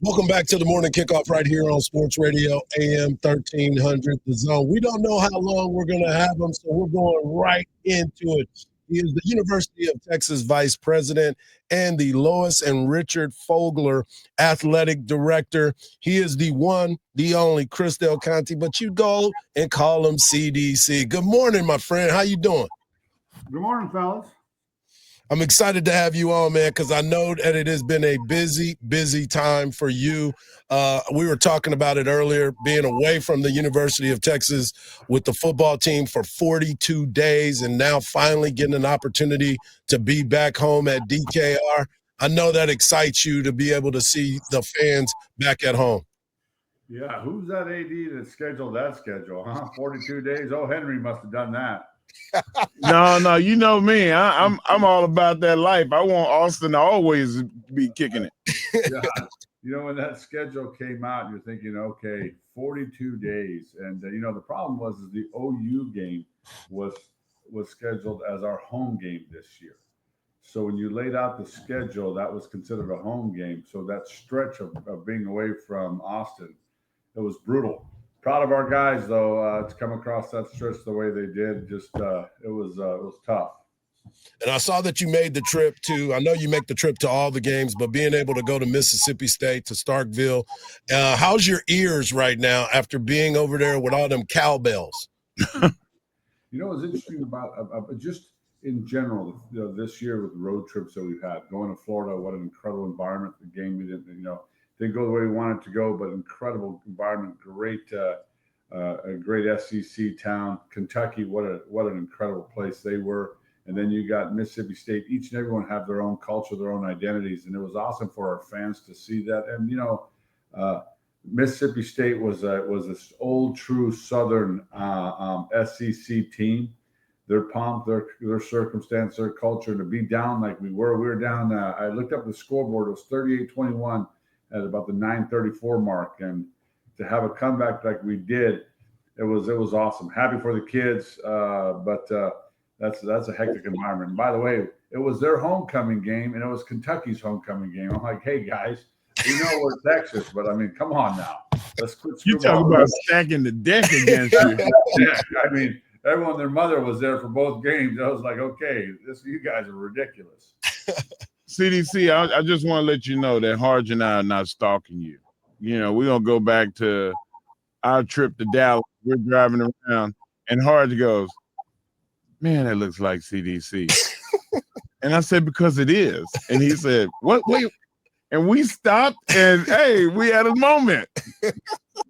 Welcome back to the morning kickoff right here on Sports Radio AM 1300 The Zone. We don't know how long we're going to have him, so we're going right into it. He is the University of Texas Vice President and the Lois and Richard Fogler Athletic Director. He is the one, the only Chris Del Conte, but you go and call him CDC. Good morning, my friend. How you doing? Good morning, fellas. I'm excited to have you on, man, because I know that it has been a busy time for you. We were talking about it earlier, being away from the University of Texas with the football team for 42 days and now finally getting an opportunity to be back home at DKR. I know that excites you to be able to see the fans back at home. Yeah, who's that AD that scheduled that schedule, huh? 42 days? Oh, Henry must have done that. No, you know me. I'm all about that life. I want Austin to always be kicking it. Yeah. When that schedule came out, you're thinking, okay, 42 days. And, the problem was the OU game was scheduled as our home game this year. So when you laid out the schedule, that was considered a home game. So that stretch of being away from Austin, it was brutal. Proud of our guys, though, to come across that stretch the way they did. Just it was tough. And I saw that you made the trip I know you make the trip to all the games, but being able to go to Mississippi State, to Starkville, how's your ears right now after being over there with all them cowbells? What's interesting about just in general, this year with the road trips that we've had, going to Florida, what an incredible environment. The game we didn't go the way we wanted to go, but incredible environment, a great SEC town. Kentucky, what an incredible place they were. And then you got Mississippi State. Each and everyone have their own culture, their own identities, and it was awesome for our fans to see that. And Mississippi State was this old, true Southern SEC team. Their pomp, their circumstance, their culture, and to be down like we were down. I looked up the scoreboard; it was 38-21 at about the 9:34 mark, and to have a comeback like we did, it was awesome. Happy for the kids, but that's a hectic environment. And by the way, it was their homecoming game, and it was Kentucky's homecoming game. I'm like, hey guys, we know we're Texas, but I mean, come on now, let's quit. You talk about stacking the deck against you. Yeah, I mean, everyone, their mother was there for both games. I was like, okay, you guys are ridiculous. CDC, I just want to let you know that Harge and I are not stalking you. We're going to go back to our trip to Dallas. We're driving around, and Harge goes, man, that looks like CDC. And I said, because it is. And he said, what? Wait. And we stopped, and, hey, we had a moment.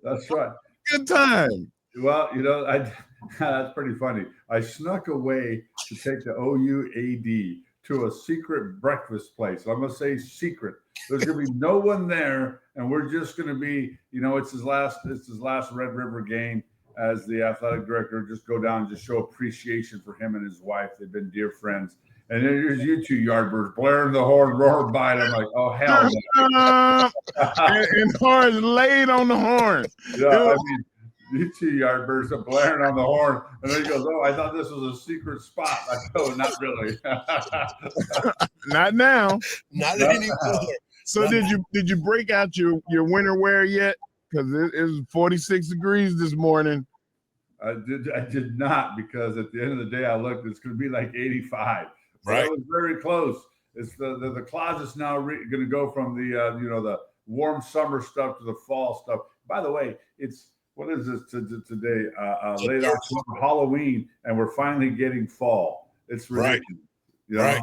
That's right. Good time. Well, that's pretty funny. I snuck away to take the OU AD to a secret breakfast place. I'm going to say secret. There's going to be no one there, and we're just going to be, it's his last Red River game as the athletic director. Just go down and just show appreciation for him and his wife. They've been dear friends. And then here's you two yardbirds blaring the horn, roaring by it. I'm like, oh, hell no. and Harge laid on the horn. Yeah, I mean, you two yardbirds are blaring on the horn. And then he goes, oh, I thought this was a secret spot. I go, not really. Not now. Not anymore. So did you break out your winter wear yet? Because it was 46 degrees this morning. I did not, because at the end of the day, I looked, it's going to be like 85. Right. It was very close. It's the closet's now going to go from the warm summer stuff to the fall stuff. By the way, it's, what is this today? Late October, Halloween, and we're finally getting fall. It's ridiculous. Right.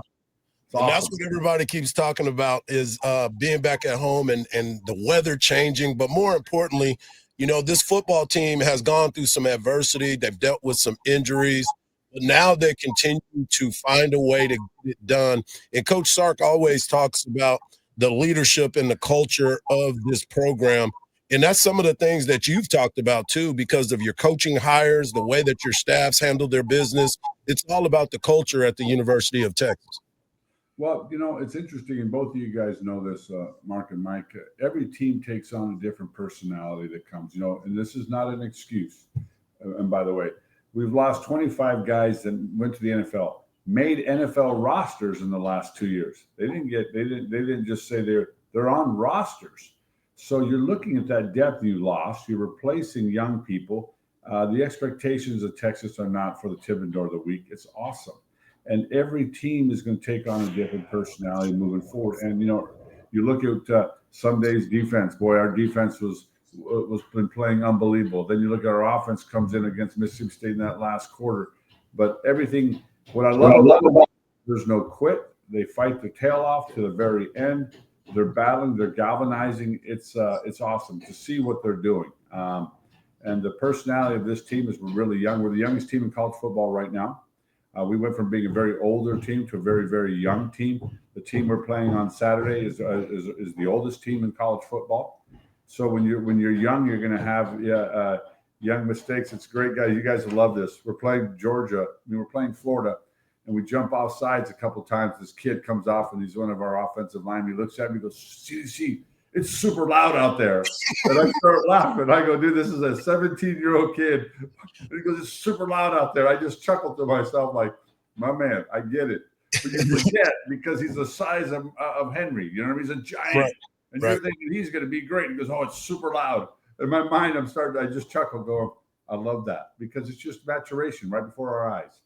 And that's what everybody keeps talking about is being back at home and the weather changing. But more importantly, this football team has gone through some adversity. They've dealt with some injuries. But now they continue to find a way to get it done. And Coach Sark always talks about the leadership and the culture of this program. And that's some of the things that you've talked about, too, because of your coaching hires, the way that your staffs handle their business. It's all about the culture at the University of Texas. Well, it's interesting, and both of you guys know this, Mark and Mike. Every team takes on a different personality that comes, and this is not an excuse. And by the way, we've lost 25 guys that went to the NFL, made NFL rosters in the last 2 years. They didn't just say they're on rosters. So you're looking at that depth you lost. You're replacing young people. The expectations of Texas are not for the Thibodeau of the week. It's awesome. And every team is going to take on a different personality moving forward. And, you look at Sunday's defense. Boy, our defense was been playing unbelievable. Then you look at our offense comes in against Mississippi State in that last quarter. But everything, what I love about there's no quit. They fight their tail off to the very end. They're battling. They're galvanizing. It's awesome to see what they're doing. And the personality of this team is we're really young. We're the youngest team in college football right now. We went from being a very older team to a very, very young team. The team we're playing on Saturday is the oldest team in college football. So when you're young, you're going to have young mistakes. It's great, guys. You guys will love this. We're playing Georgia. We're playing Florida. And we jump off sides a couple times. This kid comes off, and he's one of our offensive linemen. He looks at me and goes, see, it's super loud out there. And I start laughing. I go, dude, this is a 17-year-old kid. And he goes, it's super loud out there. I just chuckled to myself like, my man, I get it. But you forget because he's the size of Henry. You know what I mean? He's a giant. Right. And you're thinking he's going to be great. He goes, oh, it's super loud. In my mind, I just chuckle going, I love that because it's just maturation right before our eyes.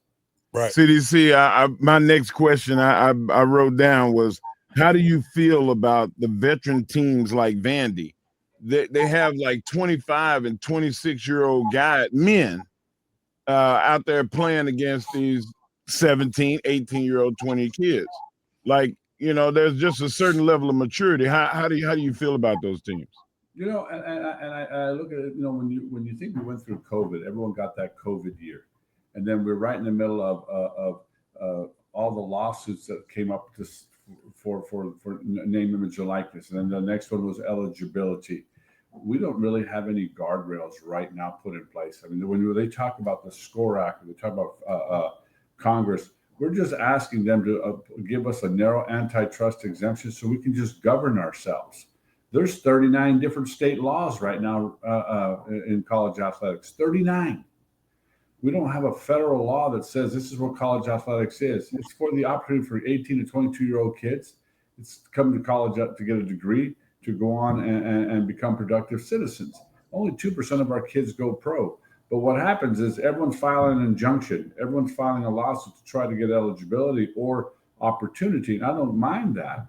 Right. CDC, my next question I wrote down was, how do you feel about the veteran teams like Vandy? They have like 25 and 26-year-old men out there playing against these 17, 18-year-old, 20 kids. Like, there's just a certain level of maturity. How do you feel about those teams? And I look at it, when you think we went through COVID, everyone got that COVID year. And then we're right in the middle of all the lawsuits that came up for name, image, and likeness. And then the next one was eligibility. We don't really have any guardrails right now put in place. I mean, when they talk about the SCORE Act, they talk about Congress, we're just asking them to give us a narrow antitrust exemption so we can just govern ourselves. There's 39 different state laws right now in college athletics, 39. We don't have a federal law that says this is what college athletics is. It's for the opportunity for 18 to 22-year-old kids. It's come to college to get a degree, to go on and become productive citizens. Only 2% of our kids go pro. But what happens is everyone's filing an injunction. Everyone's filing a lawsuit to try to get eligibility or opportunity. And I don't mind that.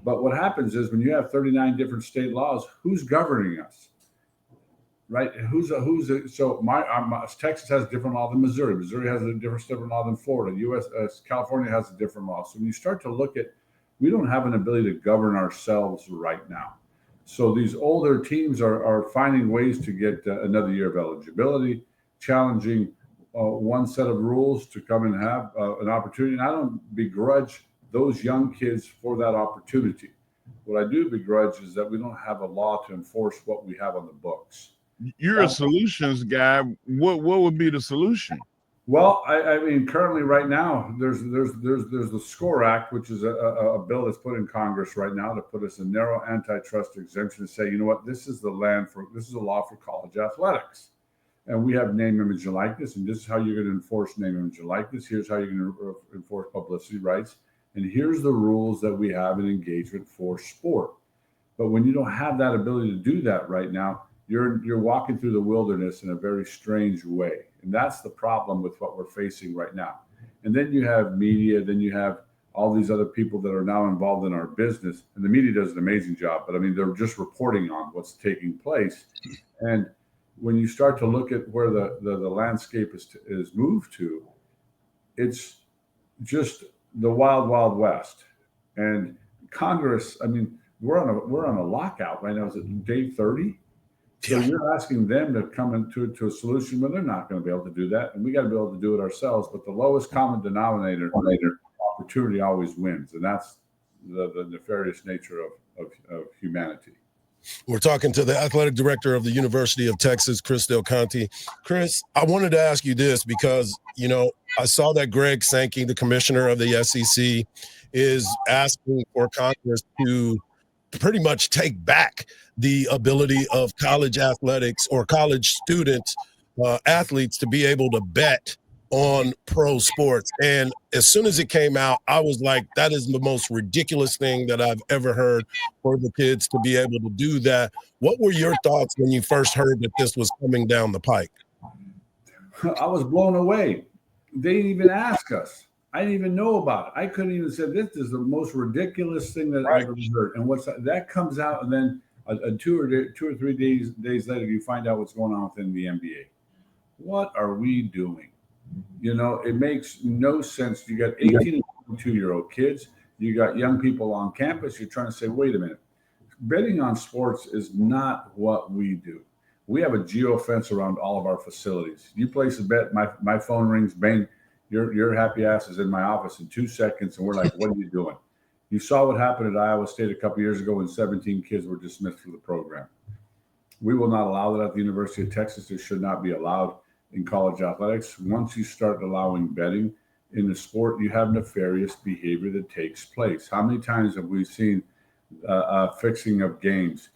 But what happens is when you have 39 different state laws, who's governing us? Right? Texas has a different law than Missouri. Missouri has a different law than Florida. California has a different law. So when you start to look at, we don't have an ability to govern ourselves right now. So these older teams are finding ways to get another year of eligibility, challenging one set of rules to come and have an opportunity. And I don't begrudge those young kids for that opportunity. What I do begrudge is that we don't have a law to enforce what we have on the books. You're a solutions guy. What would be the solution? Well, I mean, currently right now, there's the SCORE Act, which is a bill that's put in Congress right now to put us a narrow antitrust exemption to say, you know what, this is a law for college athletics. And we have name, image, and likeness, and this is how you're going to enforce name, image, and likeness. Here's how you're going to enforce publicity rights. And here's the rules that we have in engagement for sport. But when you don't have that ability to do that right now, you're walking through the wilderness in a very strange way. And that's the problem with what we're facing right now. And then you have media, then you have all these other people that are now involved in our business. And the media does an amazing job, but I mean, they're just reporting on what's taking place. And when you start to look at where the landscape is moved to, it's just the wild, wild west. And Congress, I mean, we're on a lockout right now. Is it day 30? So you're asking them to come into a solution when they're not going to be able to do that. And we got to be able to do it ourselves. But the lowest common denominator, opportunity always wins. And that's the nefarious nature of humanity. We're talking to the athletic director of the University of Texas, Chris Del Conte. Chris, I wanted to ask you this because, I saw that Greg Sankey, the commissioner of the SEC, is asking for Congress to pretty much take back the ability of college athletics or college students, athletes to be able to bet on pro sports. And as soon as it came out, I was like, that is the most ridiculous thing that I've ever heard, for the kids to be able to do that. What were your thoughts when you first heard that this was coming down the pike? I was blown away. They didn't even ask us. I didn't even know about it. I couldn't even say, this is the most ridiculous thing that I've ever heard. And that comes out, and then two or three days later, you find out what's going on within the NBA. What are we doing? It makes no sense. You got 18 and 22-year-old kids. You got young people on campus. You're trying to say, wait a minute. Betting on sports is not what we do. We have a geofence around all of our facilities. You place a bet, my phone rings, bang, your happy ass is in my office in 2 seconds, and we're like, what are you doing? You saw what happened at Iowa State a couple years ago when 17 kids were dismissed from the program. We will not allow that at the University of Texas. It should not be allowed in college athletics. Once you start allowing betting in the sport, you have nefarious behavior that takes place. How many times have we seen fixing of games?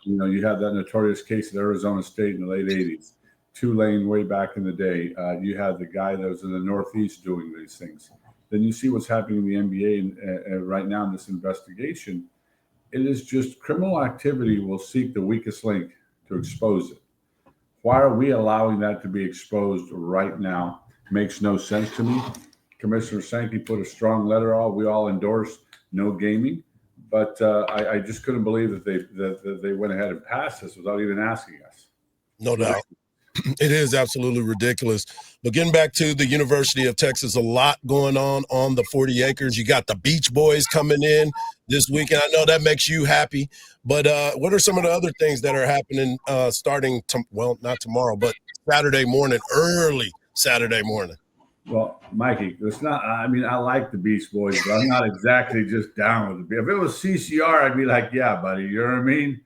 You had that notorious case at Arizona State in the late 80s. Tulane way back in the day. You had the guy that was in the Northeast doing these things. Then you see what's happening in the NBA right now in this investigation. It is just criminal activity will seek the weakest link to expose it. Why are we allowing that to be exposed right now? Makes no sense to me. Commissioner Sankey put a strong letter out. We all endorse no gaming, but I just couldn't believe that they went ahead and passed this without even asking us. No doubt. It is absolutely ridiculous. But getting back to the University of Texas, a lot going on the 40 acres. You got the Beach Boys coming in this weekend. I know that makes you happy. But what are some of the other things that are happening starting, not tomorrow, but Saturday morning, early Saturday morning? Well, Mikey, it's not. I mean, I like the Beach Boys, but I'm not exactly just down with the Beach. If it was CCR, I'd be like, yeah, buddy. You know what I mean?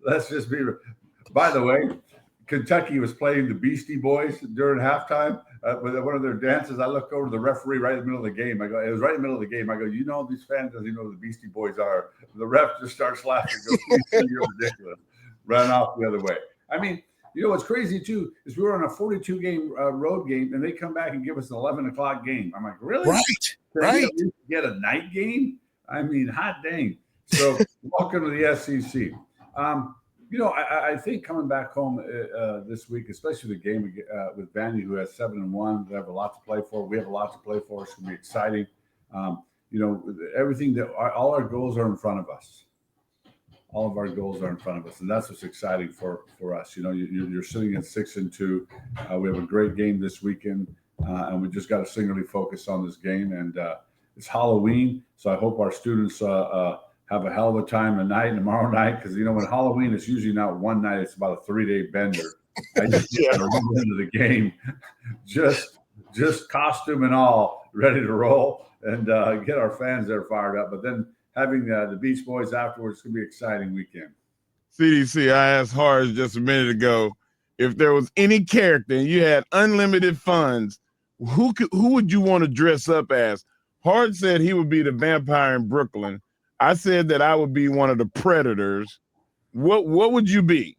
Let's just be. By the way, Kentucky was playing the Beastie Boys during halftime with one of their dances. I look over to the referee right in the middle of the game. I go, it was right in the middle of the game. I go, these fans doesn't know who the Beastie Boys are. The ref just starts laughing. Goes, you're ridiculous. Ran off the other way. I mean, what's crazy too is we were on a 42-game road game, and they come back and give us an 11 o'clock game. I'm like, really? Right. We get a night game? I mean, hot dang. So welcome to the SEC. I think coming back home this week, especially the game with Vandy, who has 7-1, they have a lot to play for. We have a lot to play for. It's going to be exciting. Everything all our goals are in front of us. All of our goals are in front of us, and that's what's exciting for us. You're sitting at 6-2. We have a great game this weekend, and we just got to singularly focus on this game. And it's Halloween, so I hope our students have a hell of a time tonight and tomorrow night, because when Halloween, it's usually not one night; it's about a 3-day bender. I just get into the game, just costume and all, ready to roll, and get our fans there fired up. But then having the Beach Boys afterwards, it's gonna be an exciting weekend. CDC, I asked Horace just a minute ago if there was any character and you had unlimited funds, who would you want to dress up as? Horace said he would be the vampire in Brooklyn. I said that I would be one of the predators. What would you be?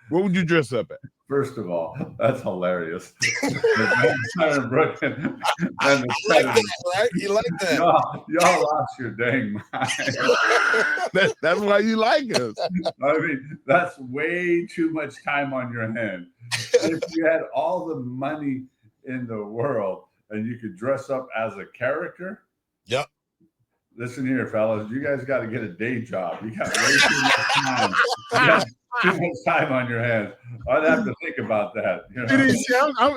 What would you dress up as? First of all, that's hilarious. The Brooklyn and the Predators, right? You like that? Y'all lost your dang mind. That's why you like us. I mean, that's way too much time on your hand. If you had all the money in the world and you could dress up as a character, yep. Listen here, fellas. You guys got to get a day job. You got way too much time. You got too much time on your hands. I'd have to think about that.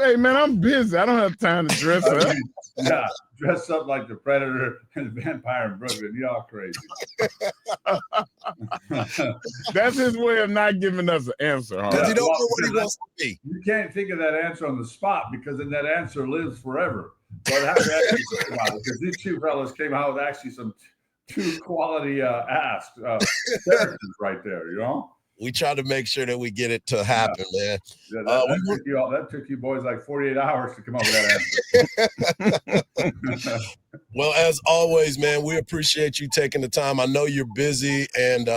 Hey, man, I'm busy. I don't have time to dress up. Yeah, dress up like the Predator and the Vampire in Brooklyn. Y'all crazy. That's his way of not giving us an answer. Because he don't know what he wants to be. You can't think of that answer on the spot, because then that answer lives forever. But I have to actually think about it, because these two fellas came out with actually some two quality characters right there, We try to make sure that we get it to happen, man. Yeah, that took you boys like 48 hours to come up with that answer. Well, as always, man, we appreciate you taking the time. I know you're busy, and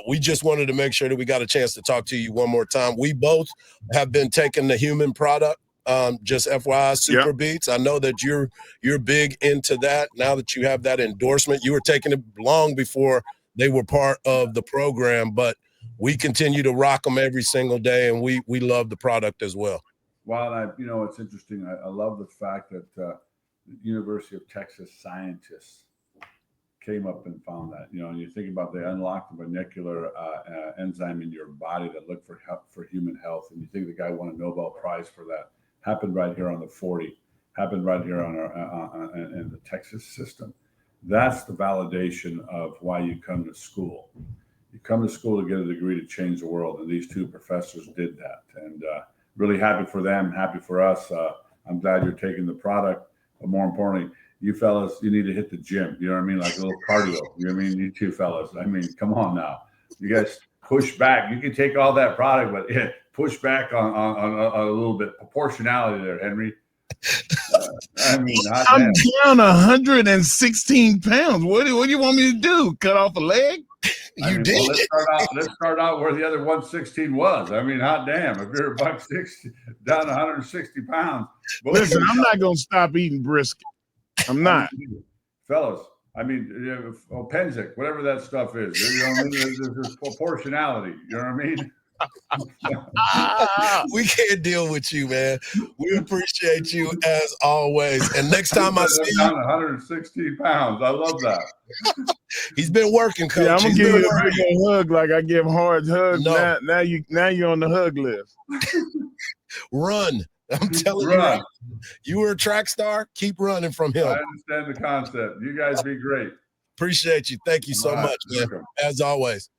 we just wanted to make sure that we got a chance to talk to you one more time. We both have been taking the human product Just FYI, Super Beats. I know that you're big into that. Now that you have that endorsement, you were taking it long before they were part of the program, but we continue to rock them every single day, and we love the product as well. Well, it's interesting. I love the fact that the University of Texas scientists came up and found that. And you think about they unlocked the molecular enzyme in your body that looked for human health, and you think the guy won a Nobel Prize for that. Happened right here on the 40. Happened right here on our in the Texas system. That's the validation of why you come to school. You come to school to get a degree to change the world, and these two professors did that. And really happy for them, happy for us. I'm glad you're taking the product, but more importantly, you fellas, you need to hit the gym. You know what I mean? Like a little cardio. You know what I mean? You two fellas. I mean, come on now. You guys push back. You can take all that product, but push back on a little bit. Proportionality there, Henry. I'm down 116 pounds. What do you want me to do? Cut off a leg? Let's start out where the other 116 was. I mean, hot damn. If you're $160 down 160 pounds. Listen, I'm not going to stop eating brisket. I'm not. Fellas, Penzic, whatever that stuff is. There's proportionality. You know what I mean? We can't deal with you, man. We appreciate you as always. And next time I see you, down 116 pounds. I love that. He's been working, Coach. Yeah, I'm gonna give you a big old hug like I give hard hugs. No. Now you're on the hug list. Run. I'm telling you, you were a track star. Keep running from him. I understand the concept. You guys be great. Appreciate you. Thank you so much, man. As always.